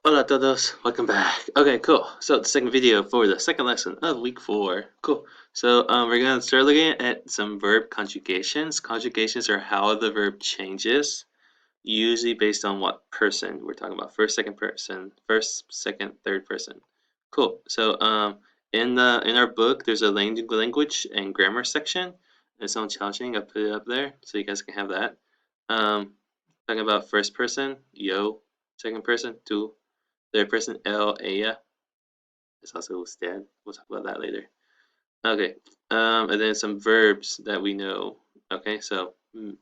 Hola a todos, welcome back. Okay, cool. So the second video for the second lesson of week 4. Cool. So we're gonna start looking at some verb conjugations. Conjugations are how the verb changes, usually based on what person we're talking about. First, second person, first, second, third person. Cool. So in our book, there's a language and grammar section. It's on Xiaoxing. I put it up there so you guys can have that. Talking about first person, yo. Second person, tú. Third person, ella. It's also usted. We'll talk about that later. Okay. And then some verbs that we know. Okay, so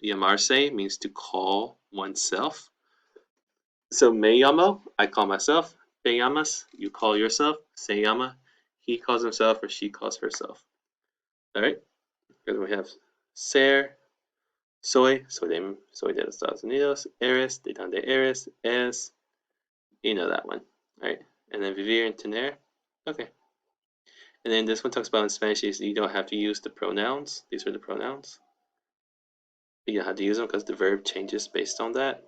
llamarse means to call oneself. So me llamo, I call myself. Te llamas, you call yourself. Se llama, he calls himself or she calls herself. All right. Then we have ser, soy de los Estados Unidos. Eres, de donde eres. Es, you know that one. All right. And then vivir and tener. Okay. And then this one talks about in Spanish is you don't have to use the pronouns. These are the pronouns. You don't have to use them because the verb changes based on that.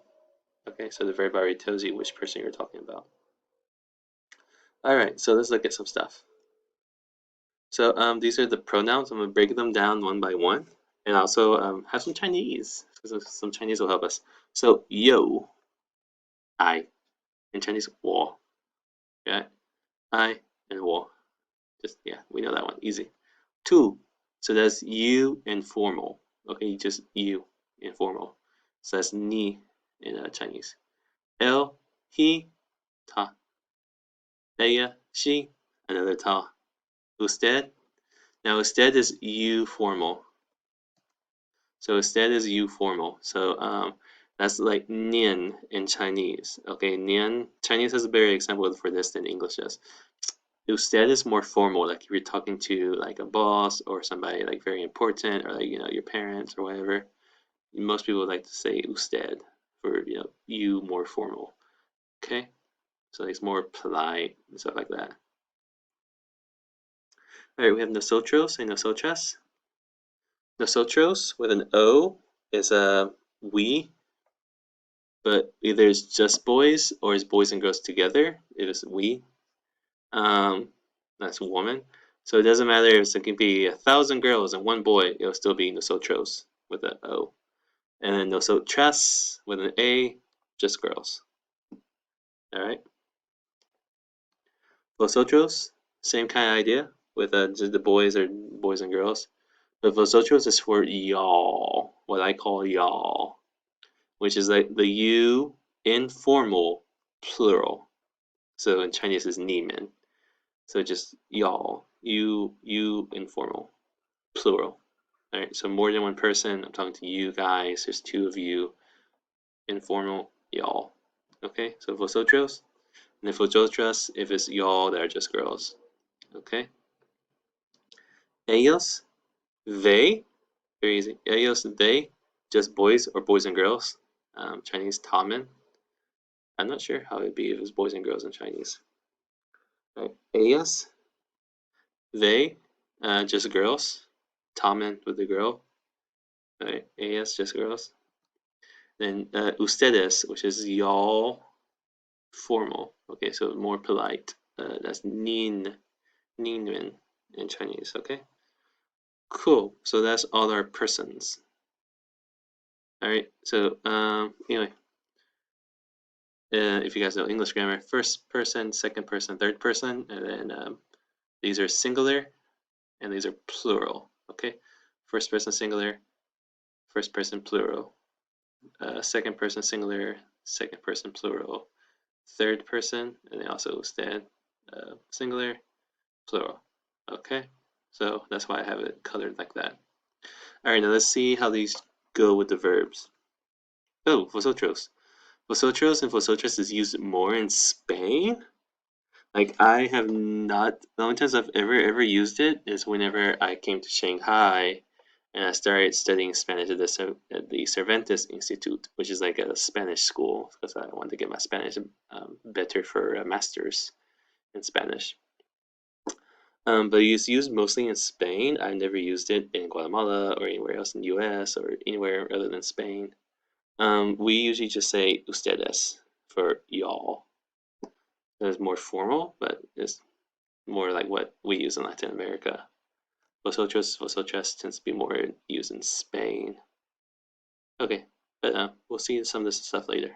Okay, so the verb already tells you which person you're talking about. All right, so let's look at some stuff. So these are the pronouns. I'm gonna break them down one by one, and also have some Chinese because some Chinese will help us. So yo, I, in Chinese 我, yeah, I and 我. Just yeah, we know that one, easy. Two, so that's you informal. Okay, just you informal. So that's ni in Chinese. El, he, ta. Ella, she, another ta. Usted. Now usted is you formal. So usted is you formal. So that's like nian in Chinese. Okay, nian. Chinese has a better example for this than English does. Usted is more formal, like if you're talking to like a boss or somebody like very important or like your parents or whatever. Most people like to say usted for you more formal. Okay, so it's more polite and stuff like that. All right, we have nosotros and nosotras. Nosotros with an O is a we, but either it's just boys or it's boys and girls together. It is we. That's woman. So it doesn't matter if it can be 1,000 girls and one boy, it'll still be nosotros with an O. And then nosotras with an A, just girls. All right. Vosotros, same kind of idea with just the boys or boys and girls. But vosotros is for y'all, what I call y'all, which is like the you informal plural. So in Chinese is 你们. So just y'all, you informal plural. All right, so more than one person. I'm talking to you guys. There's two of you. Informal, y'all. Okay, so vosotros. And if vosotras, if it's y'all that are just girls. Okay. Ellos, they, very easy. Ellos, they, just boys or boys and girls. Chinese, 他们. I'm not sure how it'd be if it was boys and girls in Chinese. Right. Ellas, they, just girls. 他们 with the girl. Right. Ellas, just girls. Then ustedes, which is y'all, formal. Okay, so more polite. That's 您们 in Chinese. Okay. Cool. So that's all our persons. All right. So anyway, if you guys know English grammar, first person, second person, third person, and then these are singular and these are plural. Okay. First person singular, first person plural. Second person singular, second person plural. Third person, and then also usted, singular, plural. Okay. So that's why I have it colored like that. All right, now let's see how these go with the verbs. Oh, vosotros. Vosotros and vosotras is used more in Spain. Like I have not, the only times I've ever used it is whenever I came to Shanghai and I started studying Spanish at the Cervantes Institute, which is like a Spanish school because I wanted to get my Spanish better for a master's in Spanish. But it's used mostly in Spain. I never used it in Guatemala or anywhere else in the US or anywhere other than Spain. We usually just say ustedes for y'all. That is more formal, but it's more like what we use in Latin America. Vosotros, vosotras tends to be more used in Spain. Okay, but we'll see some of this stuff later.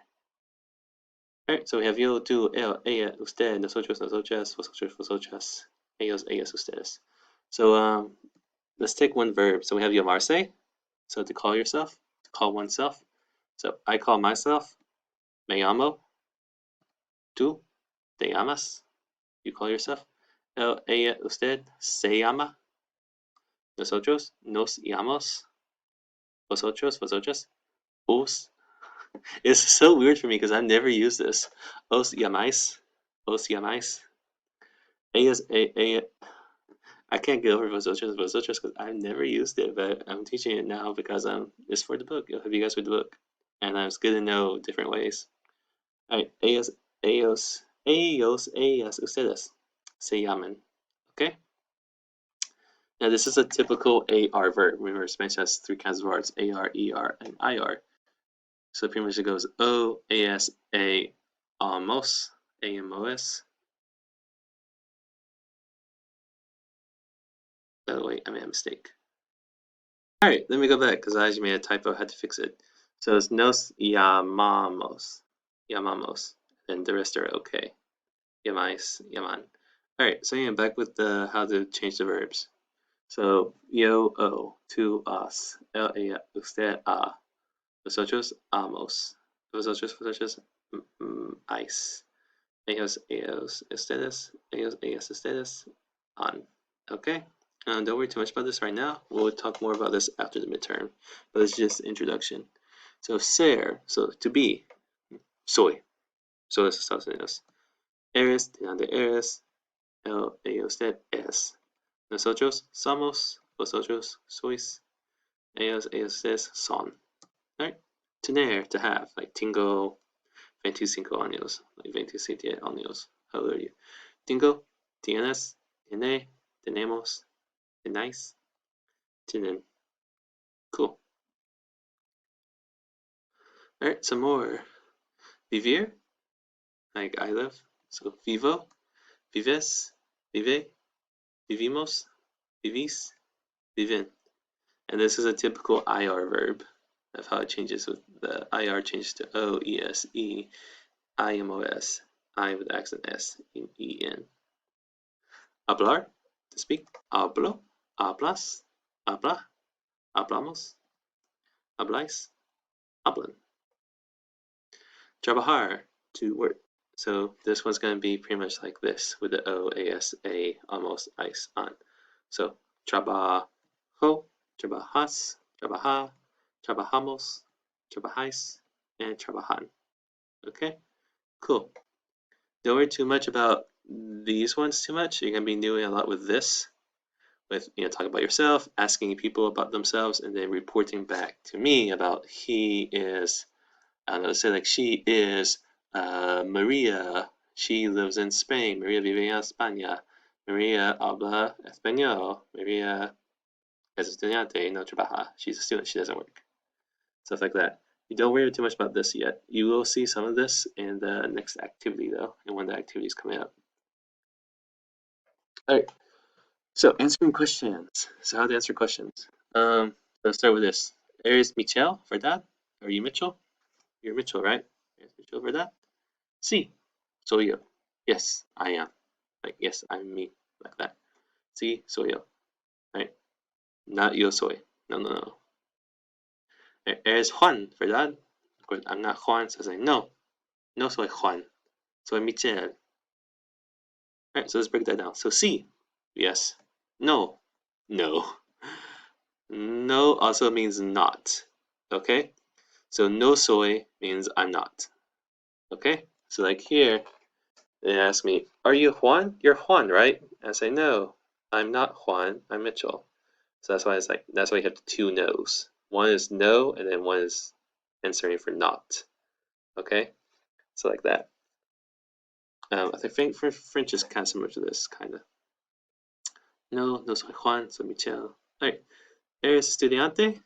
Alright, so we have yo, tú, él, ella, usted, nosotros, nosotras, vosotros, vosotras, ellos, ellas, ustedes. So let's take one verb. So we have llamarse, so to call yourself, to call oneself. So I call myself, me llamo, tú, te llamas, you call yourself. Él, ella, usted, se llama. Nosotros, nos llamamos. Vosotros, vosotras, os. It's so weird for me because I've never used this. Os llamáis. Os llamáis. Ellos, I can't get over vosotros, vosotras because I've never used it, but I'm teaching it now because it's for the book. Have you guys read the book? And it's good to know different ways. Alright, ellos, ellas, ustedes se llaman. Okay? Now this is a typical AR verb. Remember, Spanish has three kinds of words: AR, ER, and IR. So pretty much it goes O, AS, A, amos, AMOS. By the way, I made a mistake. Alright, let me go back because I actually made a typo, I had to fix it. So it's nos llamamos. Llamamos. And the rest are okay. Llamais, llaman. Alright, so yeah, back with the how to change the verbs. So yo, o, tú, us, él, ella, usted, a. Vosotros, amos. Vosotros, vosotras, ice. Ellos, ellos, ustedes, ellos, ellas, ustedes, on. Okay? Don't worry too much about this right now. We'll talk more about this after the midterm. But it's just introduction. So ser, so to be, soy. So es Estados Unidos. Eres, de donde eres. El, ella, usted, es. Nosotros somos, vosotros sois. Ellos, ellas, ustedes son. Alright? Tener, to have, like tengo 25 años, like 27 años. How old are you? Tengo, tienes, tiene, tenemos, tenéis, tienen. Cool. Alright, some more. Vivir, like I live. So vivo, vives, vive, vivimos, vivís, viven. And this is a typical IR verb of how it changes with the IR changes to O, ES, E, IMOS, I with accent S, EN. Hablar, to speak. Hablo, hablas, habla, hablamos, habláis, hablan. Trabajar, to work. So this one's going to be pretty much like this with the O, AS, A, almost, ice, on. So trabajo, trabajas, trabaja, trabajamos, trabajáis, and trabajan. Okay, cool. Don't worry too much about these ones too much. You're going to be doing a lot with this. With, talking about yourself, asking people about themselves, and then reporting back to me about he is, I don't know, say like she is Maria. She lives in Spain. Maria vive en España. Maria habla español. Maria es estudiante, no trabaja. She's a student, she doesn't work. Stuff like that. You don't worry too much about this yet. You will see some of this in the next activity though, and when the activity is coming up. Alright. So answering questions. So how to answer questions. Let's start with this. ¿Eres Michelle, verdad? Are you Mitchell? You're Mitchell, right? ¿Eres Mitchell, verdad? Sí, soy yo. Yes, I am. Like, yes, I'm me. Like that. Sí, soy yo. Right? Not yo soy. No, no, no. ¿Eres Juan, verdad? Of course, I'm not Juan, so I say, no. No soy Juan. Soy Michelle. Alright, so let's break that down. So sí, yes. No, no. No also means not. Okay? So no soy means I'm not. Okay? So like here, they ask me, are you Juan? You're Juan, right? And I say, no, I'm not Juan, I'm Mitchell. So that's why it's like, that's why you have the two no's. One is no, and then one is answering for not. Okay? So like that. I think French is kind of similar to this, kind of. No, no soy Juan, soy Michelle. Alright. ¿Eres estudiante?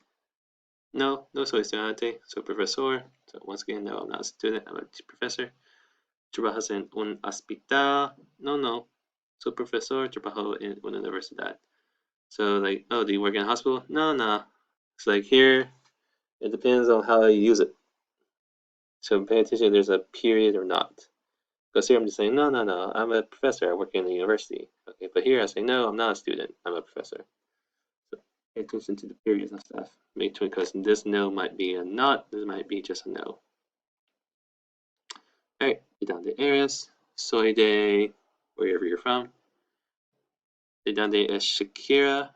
No, no soy estudiante, soy profesor. So once again, no, I'm not a student, I'm a professor. ¿Trabajas en un hospital? No. Soy profesor, trabajo en una universidad. So like, oh, do you work in a hospital? No. It's like here, it depends on how you use it. So pay attention if there's a period or not. Because here I'm just saying, no, I'm a professor, I work in the university. Okay, but here I say, no, I'm not a student, I'm a professor. So pay attention to the periods and stuff. Make sure, because this no might be a not, this might be just a no. Alright, ¿de dónde eres? Soy de wherever you're from. ¿De dónde es Shakira?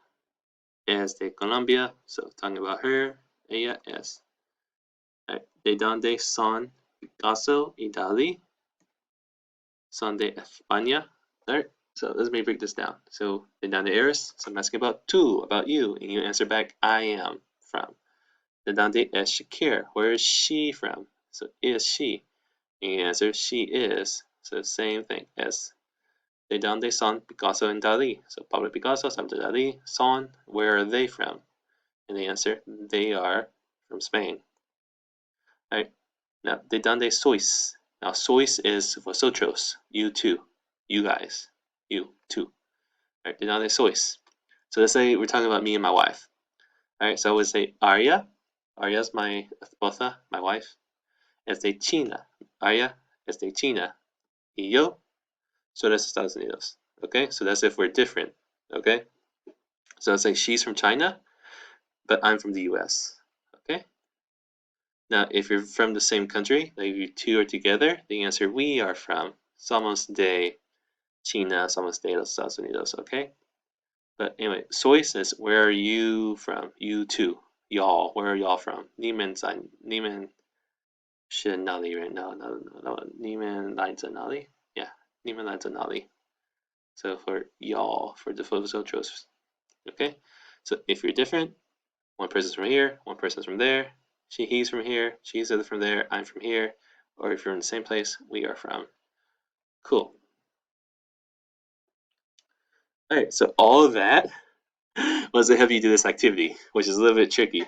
Es de Colombia, so talking about her. Ella es. Right. ¿De dónde son Picasso y Dalí? Son de España. Alright, so let me break this down. So, ¿de dónde eres? So I'm asking about tú, about you, and you answer back, I am from. ¿De dónde es Shakira? Where is she from? So, is she? And you answer, she is. So, same thing as ¿de dónde son Picasso and Dalí? So, Pablo Picasso, Salvador Dalí, son, where are they from? And the answer, they are from Spain. Alright, now, ¿de dónde sois? Now, sois is vosotros, you too, you guys, you too. Alright, ¿de dónde sois? So let's say we're talking about me and my wife. Alright, so I would say, Arya. Arya's my esposa, my wife. Es de China. Arya es de China. Y yo soy de Estados Unidos. Okay, so that's if we're different. Okay, so let's say she's from China, but I'm from the US. Okay. Now, if you're from the same country, like if you two are together, the answer we are from. Somos de China, somos de los Estados Unidos, okay? But anyway, soy says, where are you from? You two, y'all, where are y'all from? 你们是哪里人? No, 你们来自哪里? Yeah, 你们来自哪里? So for y'all, for the vosotros, okay? So if you're different, one person's from here, one person's from there, he's from here, she's from there, I'm from here, or if you're in the same place, we are from. Cool. All right, so all of that was to have you do this activity, which is a little bit tricky.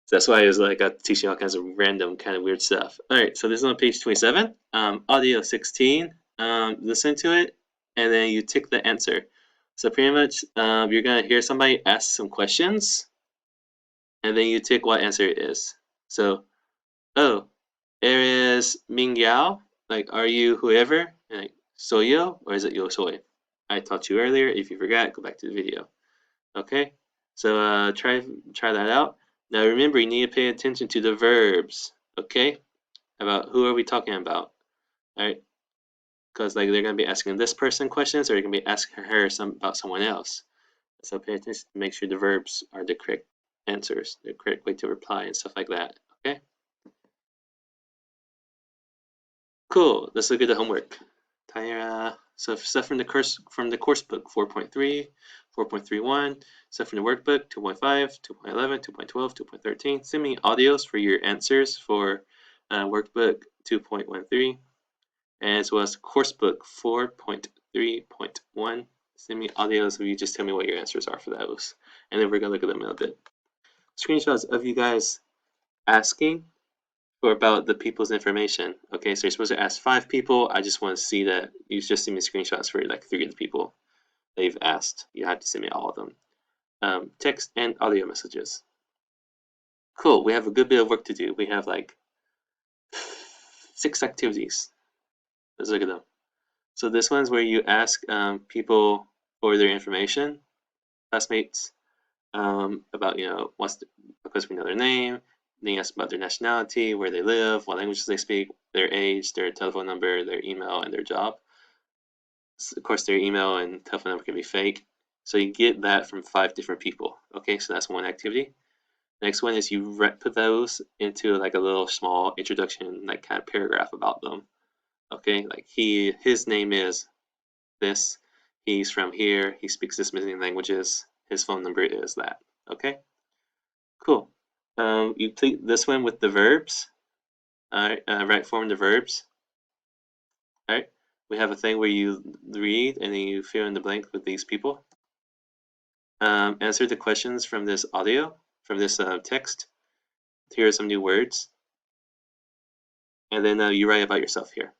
So that's why I was like teaching all kinds of random kind of weird stuff. All right, so this is on page 27, audio 16. Listen to it, and then you tick the answer. So pretty much, you're gonna hear somebody ask some questions, and then you tick what answer it is. So, oh, eres Mingyao? Like, are you whoever? And like, soy yo, or is it yo soy? I taught you earlier. If you forgot, go back to the video. Okay, so try that out. Now remember, you need to pay attention to the verbs. Okay, about who are we talking about? All right, because like they're gonna be asking this person questions, or you're gonna be asking her about someone else. So pay attention to make sure the verbs are the correct answers, the correct way to reply, and stuff like that. Okay. Cool. Let's look at the homework. Tyra. So stuff from the course book 4.3, 4.31, stuff from the workbook 2.5, 2.11, 2.12, 2.13. Send me audios for your answers for workbook 2.13, as well as course book 4.3.1. Send me audios if you just tell me what your answers are for those, and then we're gonna look at them in a bit. Screenshots of you guys asking or about the people's information. Okay, so you're supposed to ask 5 people. I just want to see that you just send me screenshots for like 3 of the people that you've asked. You have to send me all of them. Text and audio messages. Cool, we have a good bit of work to do. We have like 6 activities. Let's look at them. So this one's where you ask people for their information, classmates, about, because we know their name. Then you ask about their nationality, where they live, what languages they speak, their age, their telephone number, their email, and their job. Of course, their email and telephone number can be fake. So you get that from 5 different people. Okay, so that's one activity. Next one is you put those into like a little small introduction, like kind of paragraph about them. Okay, like his name is this, he's from here, he speaks this many languages, his phone number is that. Okay, cool. You complete this one with the verbs. Alright, right form the verbs. Alright, we have a thing where you read and then you fill in the blank with these people. Answer the questions from this audio, from this text. Here are some new words. And then you write about yourself here.